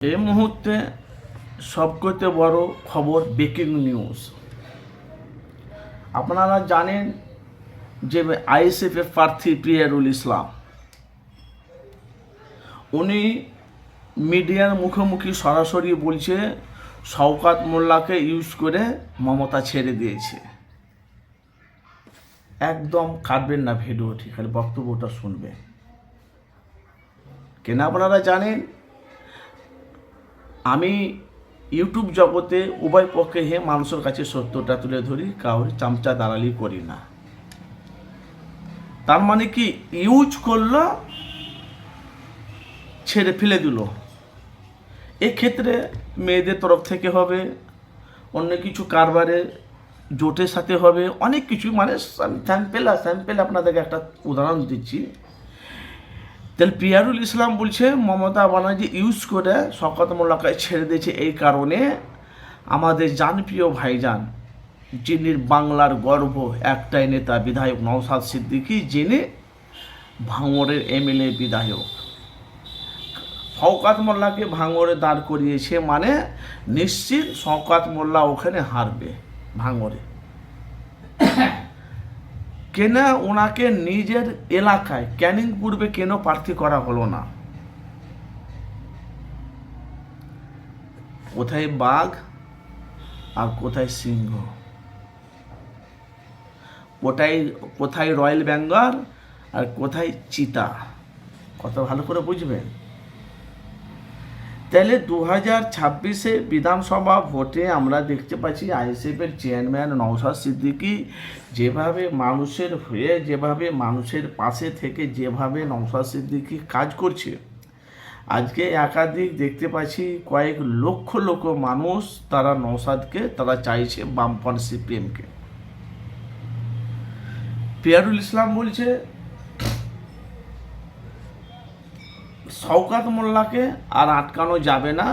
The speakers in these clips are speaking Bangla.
এই মুহূর্তে সবকথে বড় খবর, ব্রেকিং নিউজ। আপনারা জানেন যে আইএসএফের প্রার্থী পিয়ারুল ইসলাম, উনি মিডিয়ার মুখোমুখি সরাসরি বলছে শওকত মোল্লাকে ইউজ করে মমতা ছেড়ে দিয়েছে। একদম কাটবেন না ভিডিওটি, খালি বক্তব্যটা শুনবেন। কেন আপনারা জানেন, আমি ইউটিউব জগতে উভয় পক্ষে মানুষের কাছে সত্যটা তুলে ধরি, কাউর চামচা দালালি করি না। তার মানে কি, ইউজ করলো, ছেড়ে ফেলে দিল। এক্ষেত্রে মেয়েদের তরফ থেকে হবে, অন্য কিছু কারবারে জোটের সাথে হবে, অনেক কিছু, মানে স্যাম্পেল আপনাদেরকে একটা উদাহরণ দিচ্ছি। তাহলে পিয়ারুল ইসলাম বলছে মমতা ব্যানার্জি ইউজ করে শওকত মোল্লাকে ছেড়ে দিয়েছে। এই কারণে আমাদের জানপ্রিয় ভাইজান, যিনি বাংলার গর্ব, একটাই নেতা বিধায়ক নওশাদ সিদ্দিকী, যিনি ভাঙড়ের এমএলএ বিধায়ক, শওকত মোল্লাকে ভাঙড়ে দাঁড় করিয়েছে, মানে নিশ্চিত শওকত মোল্লা ওখানে হারবে ভাঙড়ে। কেন ওনাকে নিজের এলাকায় ক্যানিং পূর্বে কেন প্রার্থী করা হলো না? কোথায় বাঘ আর কোথায় সিংহ, কোথায় রয়্যাল বেঙ্গল আর কোথায় চিতা, কত ভালো করে বুঝবেন। তাহলে 2026 বিধানসভা ভোটে আমরা দেখতে পাচ্ছি আইএসএফের চেয়ারম্যান নওশাদ সিদ্দিকী যেভাবে মানুষের হয়ে, যেভাবে মানুষের পাশে থেকে যেভাবে নওশাদ সিদ্দিকী কাজ করছে। আজকে একাধিক দেখতে পাচ্ছি কয়েক লক্ষ মানুষ, তারা নওশাদকে, তারা চাইছে বামফ্রন্ট সিপিএমকে। পিয়ারুল ইসলাম বলছে শওকত মোল্লাকে আর আটকানো যাবে না,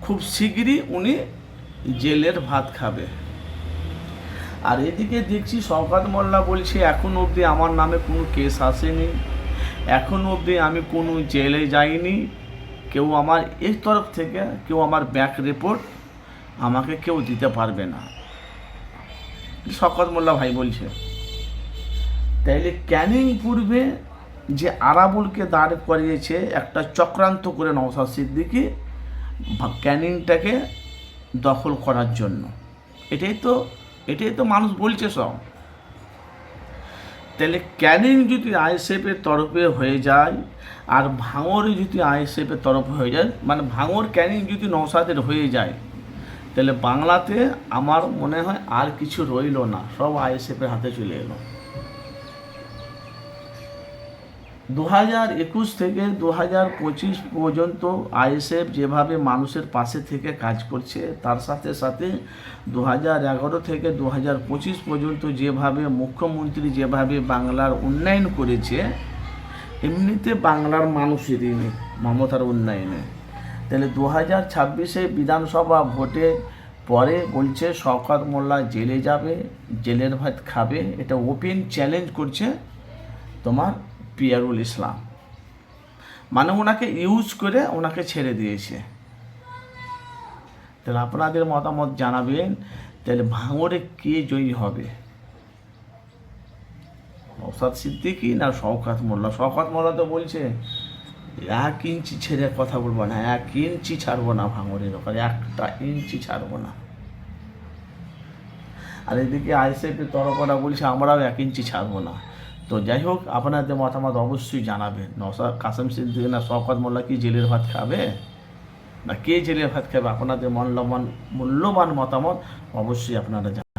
খুব শীঘ্রই উনি জেলের ভাত খাবে। আর এদিকে দেখছি শওকত মোল্লা বলছে এখনো অবধি আমার নামে কোনো কেস আসেনি, এখনো অবধি আমি কোনো জেলে যাইনি, কেউ আমার এই তরফ থেকে কেউ আমার ব্যাক রিপোর্ট আমাকে কেউ দিতে পারবে না, শওকত মোল্লা ভাই বলছে। তাইলে ক্যানিং পূর্বে যে আরাবুলকে দাঁড় করিয়েছে একটা চক্রান্ত করে নওশাদ সিদ্দিকী ক্যানিংটাকে দখল করার জন্য, এটাই তো মানুষ বলছে সব। তাহলে ক্যানিং যদি আইএসএফের তরফে হয়ে যায় আর ভাঙড়ে যদি আইএসএফের তরফে হয়ে যায়, মানে ভাঙড় ক্যানিং যদি নওশাদের হয়ে যায়, তাহলে বাংলাতে আমার মনে হয় আর কিছু রইল না, সব আইএসএফের হাতে চলে এলো। 2021 থেকে 2025 পর্যন্ত আইএসএফ যেভাবে মানুষের পাশে থেকে কাজ করছে, তার সাথে সাথে 2011 থেকে 2025 পর্যন্ত যেভাবে মুখ্যমন্ত্রী যেভাবে বাংলার উন্নয়ন করেছে, এমনিতে বাংলার মানুষেরই নেই মমতার উন্নয়নে। তাহলে 2026 বিধানসভা ভোটে পরে বলছে শওকত মোল্লা জেলে যাবে, জেলের ভাত খাবে। এটা ওপেন চ্যালেঞ্জ করছে তোমার পিয়ারুল ইসলাম, মানে ওনাকে ইউজ করে ওনাকে ছেড়ে দিয়েছে। তাহলে আপনাদের মতামত জানাবেন, তাহলে ভাঙড়ে কে জয়ী হবে, নওশাদ সিদ্দিকী না শওকত মোল্লা? শওকত মোল্লা তো বলছে 1 ইঞ্চি ছেড়ে কথা বলবো না, 1 ইঞ্চি ছাড়বো না ভাঙড়ের ওখানে, 1টা ইঞ্চি ছাড়বো না। আর এদিকে আইএসএফের তরফরা বলছে আমরাও 1 ইঞ্চি ছাড়বো না। তো যাই হোক, আপনাদের মতামত অবশ্যই জানাবেন। নওশাদ কাসেম সিদ্দিকী না শওকত মোল্লা কি জেলের ভাত খাবে, না কে জেলের ভাত খাবে? আপনাদের মূল্যবান মতামত অবশ্যই আপনারা জানাবেন।